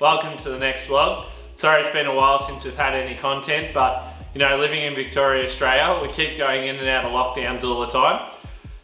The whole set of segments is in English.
welcome to the next vlog. Sorry it's been a while since we've had any content, but you know, living in Victoria, Australia, we keep going in and out of lockdowns all the time.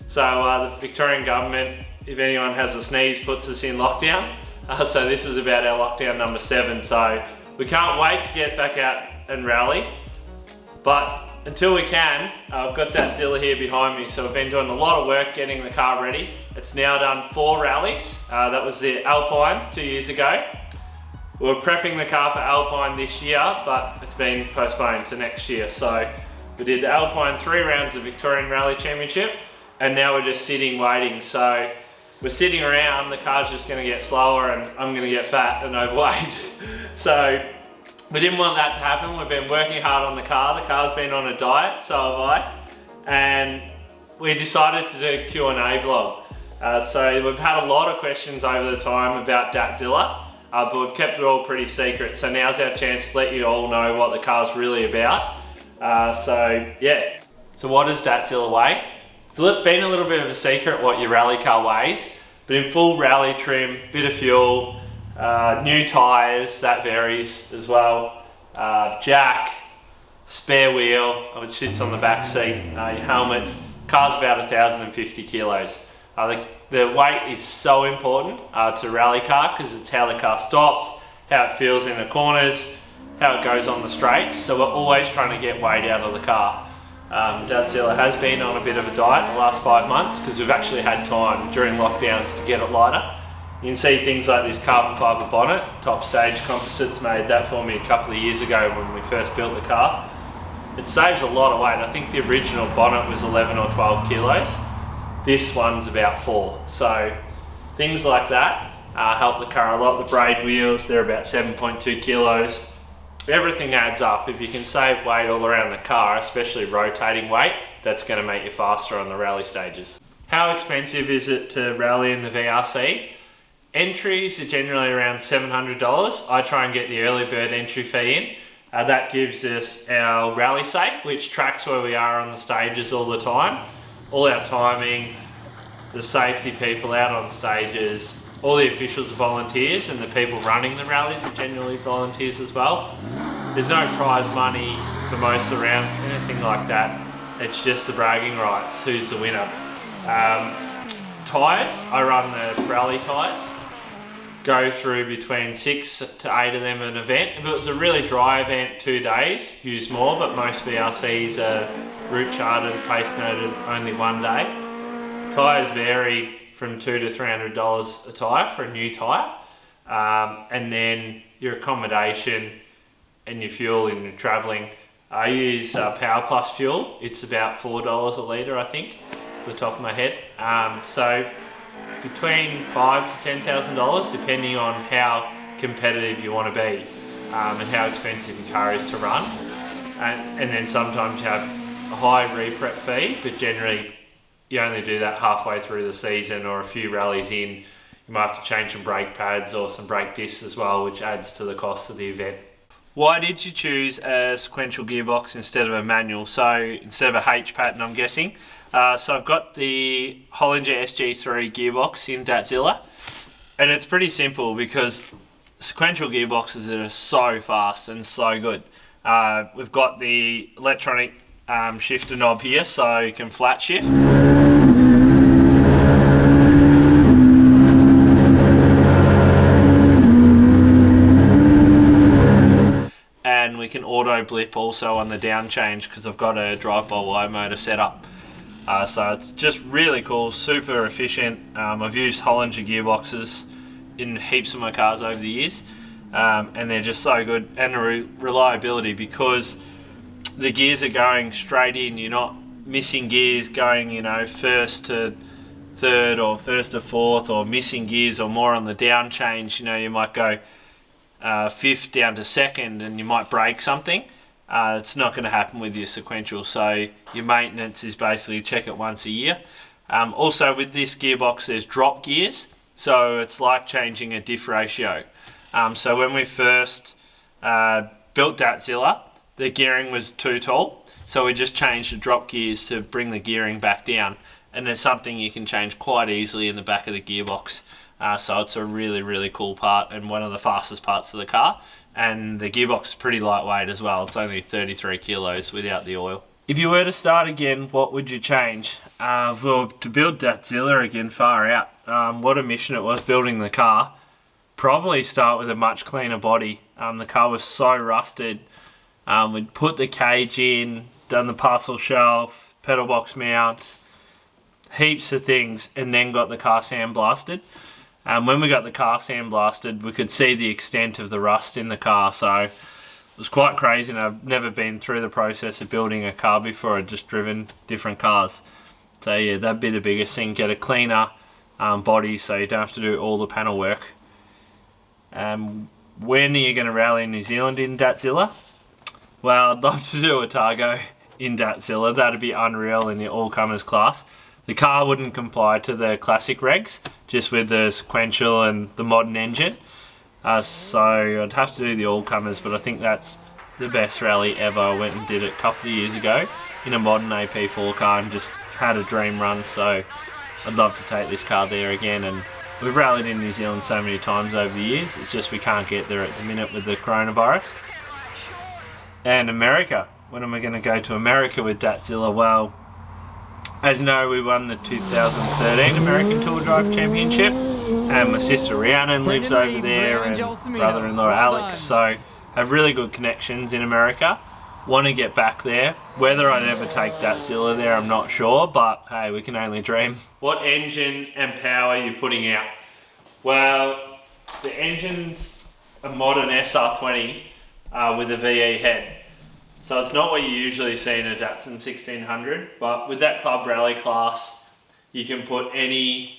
So the Victorian government, if anyone has a sneeze, puts us in lockdown. So this is about our lockdown number 7. So we can't wait to get back out and rally. But until we can, I've got Datzilla here behind me. So we've been doing a lot of work getting the car ready. It's now done 4 rallies. That was the Alpine 2 years ago. We were prepping the car for Alpine this year, but it's been postponed to next year. So we did the Alpine 3 rounds of Victorian Rally Championship, and now we're just sitting waiting. So we're sitting around, the car's just gonna get slower and I'm gonna get fat and overweight. So we didn't want that to happen. We've been working hard on the car. The car's been on a diet, so have I. And we decided to do a Q&A vlog. So we've had a lot of questions over the time about Datzilla, but we've kept it all pretty secret. So now's our chance to let you all know what the car's really about. So yeah. So what does Datzilla weigh? It's been a little bit of a secret what your rally car weighs, but in full rally trim, bit of fuel, new tyres, that varies as well, jack, spare wheel, which sits on the back seat, your helmets. Car's about 1,050 kilos. The weight is so important to rally car because it's how the car stops, how it feels in the corners, how it goes on the straights. So we're always trying to get weight out of the car. Datzilla has been on a bit of a diet the last 5 months because we've actually had time during lockdowns to get it lighter. You can see things like this carbon fibre bonnet. Top Stage Composites made that for me a couple of years ago when we first built the car. It saves a lot of weight. I think the original bonnet was 11 or 12 kilos. This one's about 4. So things like that help the car a lot. The braid wheels, they're about 7.2 kilos. Everything adds up. If you can save weight all around the car, especially rotating weight, that's going to make you faster on the rally stages. How expensive is it to rally in the VRC? Entries are generally around $700. I try and get the early bird entry fee in. That gives us our rally safe, which tracks where we are on the stages all the time. All our timing, the safety people out on stages, all the officials are volunteers, and the people running the rallies are generally volunteers as well. There's no prize money for most of the rounds, anything like that. It's just the bragging rights, who's the winner. Tyres, I run the rally tyres. Go through between 6 to 8 of them an event. If it was a really dry event, 2 days, use more, but most VRCs are route chartered, pace noted, only 1 day. Tyres vary from $200 to $300 a tyre for a new tyre. And then your accommodation and your fuel in your travelling. I use Power Plus fuel. It's about $4 a litre, I think, off the top of my head. So between $5,000 to $10,000, depending on how competitive you want to be and how expensive your car is to run. And then sometimes you have a high re-prep fee, but generally you only do that halfway through the season or a few rallies in. You might have to change some brake pads or some brake discs as well, which adds to the cost of the event. Why did you choose a sequential gearbox instead of a manual? So instead of a H pattern, I'm guessing. So I've got the Hollinger SG3 gearbox in Datzilla, and it's pretty simple because sequential gearboxes are so fast and so good. We've got the electronic shifter knob here, so you can flat shift. And we can auto blip also on the down change because I've got a drive-by-wire motor set up. So it's just really cool, super efficient. I've used Hollinger gearboxes in heaps of my cars over the years, and they're just so good. And the reliability, because the gears are going straight in, you're not missing gears going, you know, first to third or first to fourth, or missing gears or more on the down change. You know, you might go fifth down to second and you might break something. It's not going to happen with your sequential, so your maintenance is basically check it once a year. Also with this gearbox there's drop gears, so it's like changing a diff ratio. So when we first built Datzilla, the gearing was too tall, so we just changed the drop gears to bring the gearing back down, and there's something you can change quite easily in the back of the gearbox. So it's a really cool part and one of the fastest parts of the car. And the gearbox is pretty lightweight as well. It's only 33 kilos without the oil. If you were to start again, what would you change? Well, to build Datzilla again, far out. What a mission it was building the car. Probably start with a much cleaner body. The car was so rusted. We'd put the cage in, done the parcel shelf, pedal box mount, heaps of things, and then got the car sandblasted. When we got the car sandblasted, we could see the extent of the rust in the car, so it was quite crazy, and I've never been through the process of building a car before. I'd just driven different cars. So yeah, that'd be the biggest thing, get a cleaner body so you don't have to do all the panel work. When are you going to rally in New Zealand in Datzilla? Well, I'd love to do a Targo in Datzilla. That'd be unreal in the all-comers class. The car wouldn't comply to the classic regs, just with the sequential and the modern engine. So I'd have to do the all-comers, but I think that's the best rally ever. I went and did it a couple of years ago in a modern AP4 car and just had a dream run. So I'd love to take this car there again. And we've rallied in New Zealand so many times over the years. It's just we can't get there at the minute with the coronavirus. And America. When am I going to go to America with Datzilla? Well, as you know, we won the 2013 American Tour Drive Championship, and my sister Rhiannon lives over there, and brother-in-law Alex, so have really good connections in America. Want to get back there. Whether I'd ever take Datzilla there, I'm not sure, but hey, we can only dream. What engine and power are you putting out? Well, the engine's a modern SR20 with a VE head. So it's not what you usually see in a Datsun 1600, but with that club rally class, you can put any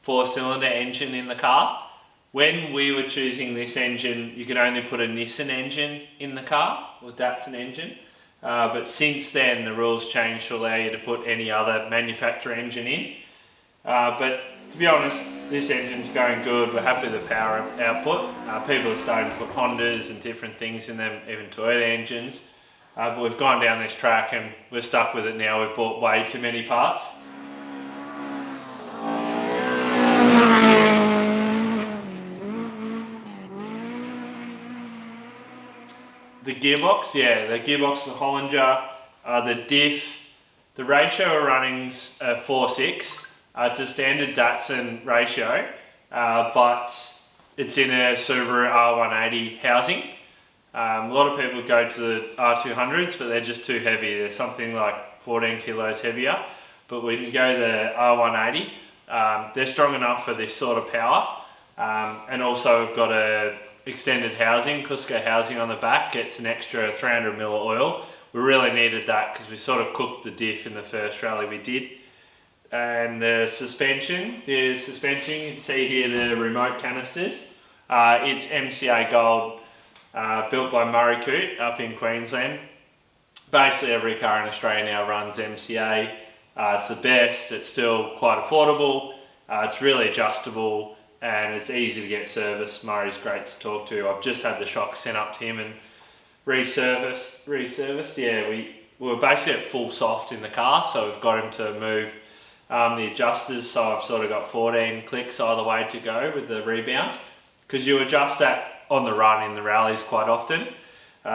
4-cylinder engine in the car. When we were choosing this engine, you could only put a Nissan engine in the car, or Datsun engine. But since then, the rules changed to allow you to put any other manufacturer engine in. But to be honest, this engine's going good. We're happy with the power output. People are starting to put Hondas and different things in them, even Toyota engines. But we've gone down this track and we're stuck with it now. We've bought way too many parts. The gearbox, yeah, the gearbox, the Hollinger, the Diff, the ratio we're running's 4:6. It's a standard Datsun ratio, but it's in a Subaru R180 housing. A lot of people go to the R200s, but they're just too heavy. They're something like 14 kilos heavier. But when you go the R180, they're strong enough for this sort of power. And also we've got a extended housing, Cusco housing on the back, gets an extra 300 ml of oil. We really needed that because we sort of cooked the Diff in the first rally we did. And the suspension, you can see here the remote canisters. It's MCA Gold. Built by Murray Coote up in Queensland. Basically every car in Australia now runs MCA. It's the best, it's still quite affordable, it's really adjustable and it's easy to get serviced. Murray's great to talk to. I've just had the shocks sent up to him and resurfaced. Yeah, we were basically at full soft in the car, so we've got him to move the adjusters, so I've sort of got 14 clicks either way to go with the rebound, because you adjust that on the run in the rallies quite often,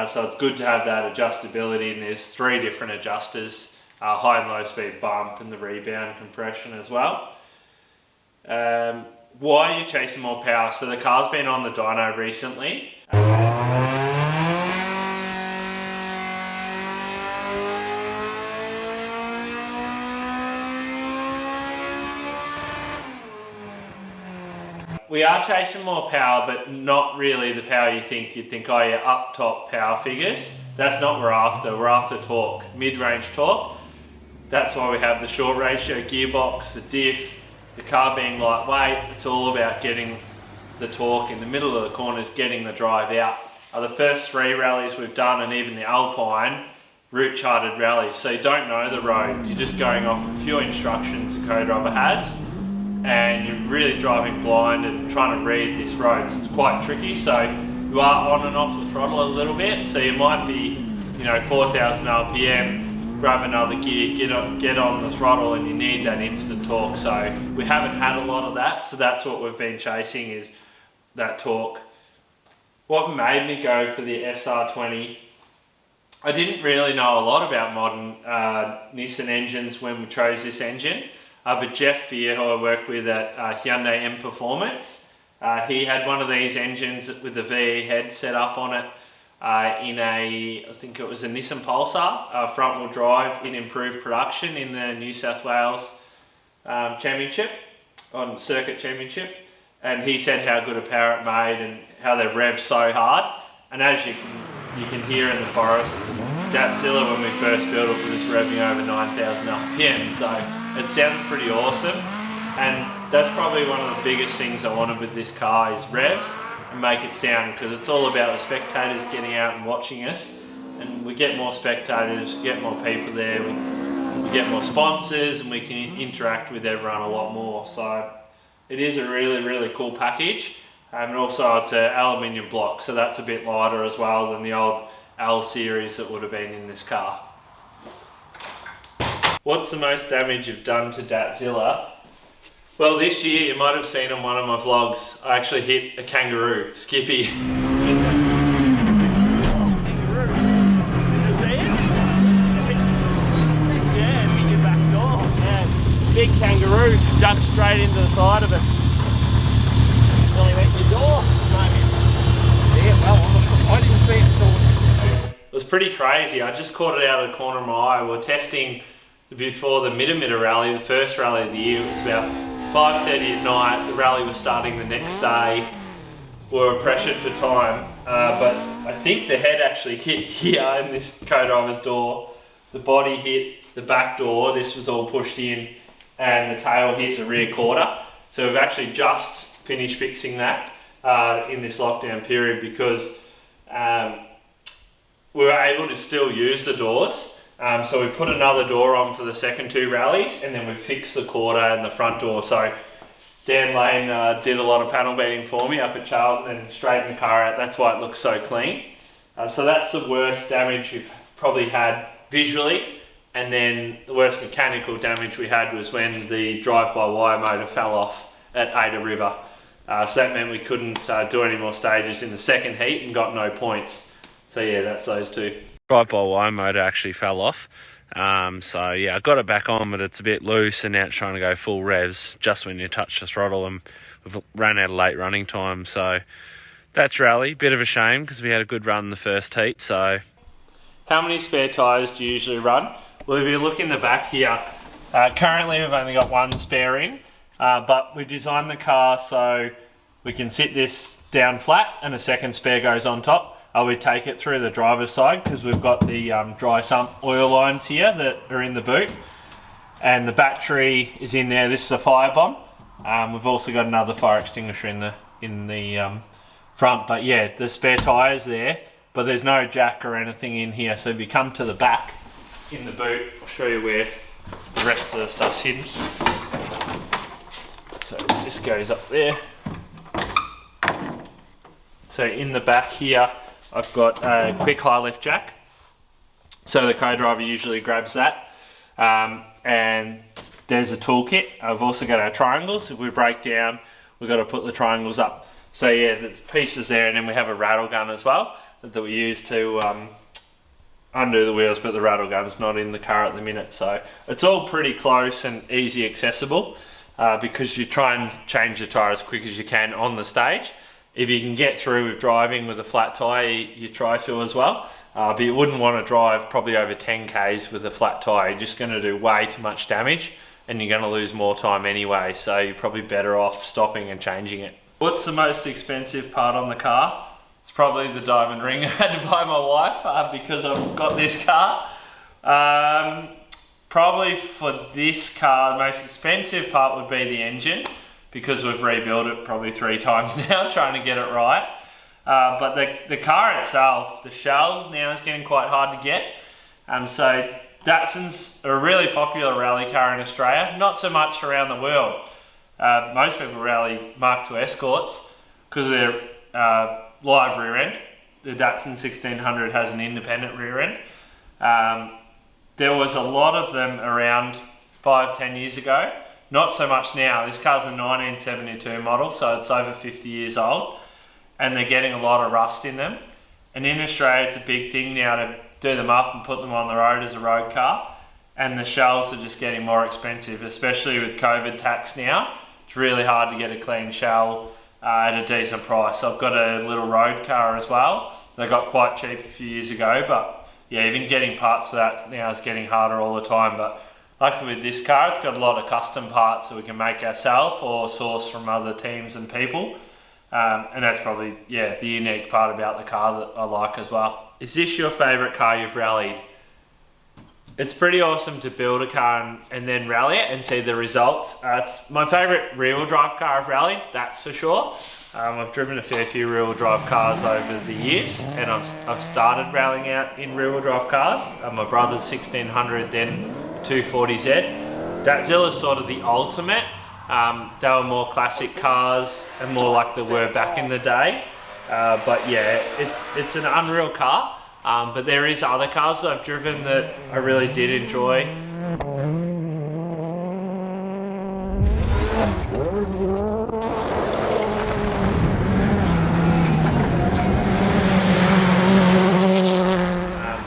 so it's good to have that adjustability, and there's 3 different adjusters, high and low speed bump and the rebound compression as well. Why are you chasing more power? So the car's been on the dyno recently. We are chasing more power, but not really the power you think. You'd think, oh yeah, up top power figures. That's not what we're after. We're after torque, mid-range torque. That's why we have the short ratio gearbox, the diff, the car being lightweight. It's all about getting the torque in the middle of the corners, getting the drive out. The first 3 rallies we've done, and even the Alpine, route charted rallies. So you don't know the road. You're just going off a few instructions the co-driver has, and you're really driving blind and trying to read this road, so it's quite tricky. So you are on and off the throttle a little bit, so you might be, 4,000 RPM grab another gear, get on the throttle, and you need that instant torque. So we haven't had a lot of that, so that's what we've been chasing, is that torque. What made me go for the SR20, I didn't really know a lot about modern Nissan engines when we chose this engine, but Jeff Fear, who I worked with at QnA M Performance, he had one of these engines with the VE head set up on it in I think it was a Nissan Pulsar, front wheel drive in improved production in the New South Wales Championship, on Circuit Championship. And he said how good a power it made and how they rev so hard. And as you can hear in the forest, Datzilla, when we first built it, was revving over 9,000 RPM. So it sounds pretty awesome. And that's probably one of the biggest things I wanted with this car, is revs and make it sound, because it's all about the spectators getting out and watching us. And we get more spectators, get more people there, we get more sponsors, and we can interact with everyone a lot more. So it is a really, really cool package. And also it's an aluminium block, so that's a bit lighter as well than the old L series that would have been in this car. What's the most damage you've done to Datzilla? Well, this year, you might have seen on one of my vlogs, I actually hit a kangaroo, Skippy. Kangaroo. Did you see it? Yeah, it hit your back door. Yeah, big kangaroo jumped straight into the side of it. Nearly went your door. Yeah, well, I didn't see it until it was pretty crazy. I just caught it out of the corner of my eye. We were testing before the Midamita rally, the first rally of the year. It was about 5:30 at night. The rally was starting the next day. We were pressured for time, but I think the head actually hit here in this co-driver's door. The body hit the back door. This was all pushed in, and the tail hit the rear quarter. So we've actually just finished fixing that in this lockdown period, because we were able to still use the doors. So we put another door on for the second two rallies, and then we fixed the quarter and the front door. So Dan Lane did a lot of panel beating for me up at Charlton and straightened the car out. That's why it looks so clean. So that's the worst damage we've probably had visually. And then the worst mechanical damage we had was when the drive-by-wire motor fell off at Ada River. So that meant we couldn't do any more stages in the second heat and got no points. So yeah, that's those two. Drive-by-wire motor actually fell off. So yeah, I got it back on, but it's a bit loose, and now it's trying to go full revs just when you touch the throttle, and we've run out of late running time. So that's rally. Bit of a shame, because we had a good run in the first heat. So how many spare tyres do you usually run? Well, if you look in the back here, currently we've only got one spare in, but we designed the car so we can sit this down flat and a second spare goes on top. We take it through the driver's side, because we've got the dry sump oil lines here that are in the boot, and the battery is in there. This is a fire bomb. We've also got another fire extinguisher in the front, but yeah, the spare tyres there, but there's no jack or anything in here. So if you come to the back in the boot, I'll show you where the rest of the stuff's hidden. So this goes up there. So in the back here, I've got a quick high lift jack. So the co-driver usually grabs that. And there's a toolkit. I've also got our triangles. If we break down, we've got to put the triangles up. So yeah, there's pieces there, and then we have a rattle gun as well that we use to undo the wheels, but the rattle gun's not in the car at the minute. So it's all pretty close and easy accessible, because you try and change the tyre as quick as you can on the stage. If you can get through with driving with a flat tyre, you try to as well. But you wouldn't want to drive probably over 10 Ks with a flat tyre. You're just going to do way too much damage, and you're going to lose more time anyway. So you're probably better off stopping and changing it. What's the most expensive part on the car? It's probably the diamond ring I had to buy my wife because I've got this car. Probably for this car, the most expensive part would be the engine, because we've rebuilt it probably 3 times now trying to get it right. But the car itself, the shell now is getting quite hard to get. So Datsuns are a really popular rally car in Australia, not so much around the world. Most people rally Mark II Escorts because of their live rear end. The Datsun 1600 has an independent rear end. there was a lot of them around 5-10 years ago. Not so much now. This car's a 1972 model, so it's over 50 years old, and they're getting a lot of rust in them. And in Australia, it's a big thing now to do them up and put them on the road as a road car. And the shells are just getting more expensive, especially with COVID tax now. It's really hard to get a clean shell at a decent price. I've got a little road car as well. They got quite cheap a few years ago, but yeah, even getting parts for that now is getting harder all the time. But like with this car, it's got a lot of custom parts that we can make ourselves or source from other teams and people. And that's probably, yeah, the unique part about the car that I like as well. Is this your favourite car you've rallied? It's pretty awesome to build a car and then rally it and see the results. It's my favourite rear-wheel drive car I've rallied, that's for sure. I've driven a fair few rear-wheel drive cars over the years, and I've started rallying out in rear-wheel drive cars. My brother's 1600, then 240Z. Datzilla's sort of the ultimate. They were more classic cars and more like they were back in the day. But yeah, it's an unreal car. But there is other cars that I've driven that I really did enjoy.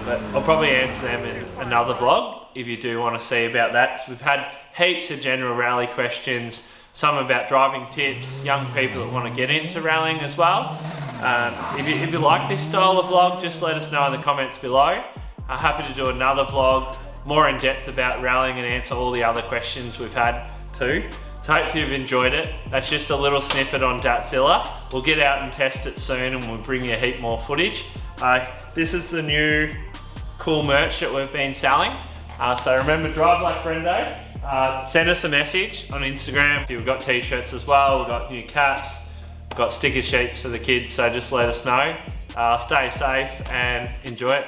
But I'll probably answer them in another vlog if you do want to see about that. 'Cause we've had heaps of general rally questions, some about driving tips, young people that want to get into rallying as well. If you like this style of vlog, just let us know in the comments below. I'm happy to do another vlog more in depth about rallying and answer all the other questions we've had too. So hopefully you've enjoyed it. That's just a little snippet on Datzilla. We'll get out and test it soon and we'll bring you a heap more footage. This is the new cool merch that we've been selling. So remember, drive like Brendo. Send us a message on Instagram. We've got t-shirts as well, we've got new caps. Got sticker sheets for the kids, so just let us know. Stay safe and enjoy it.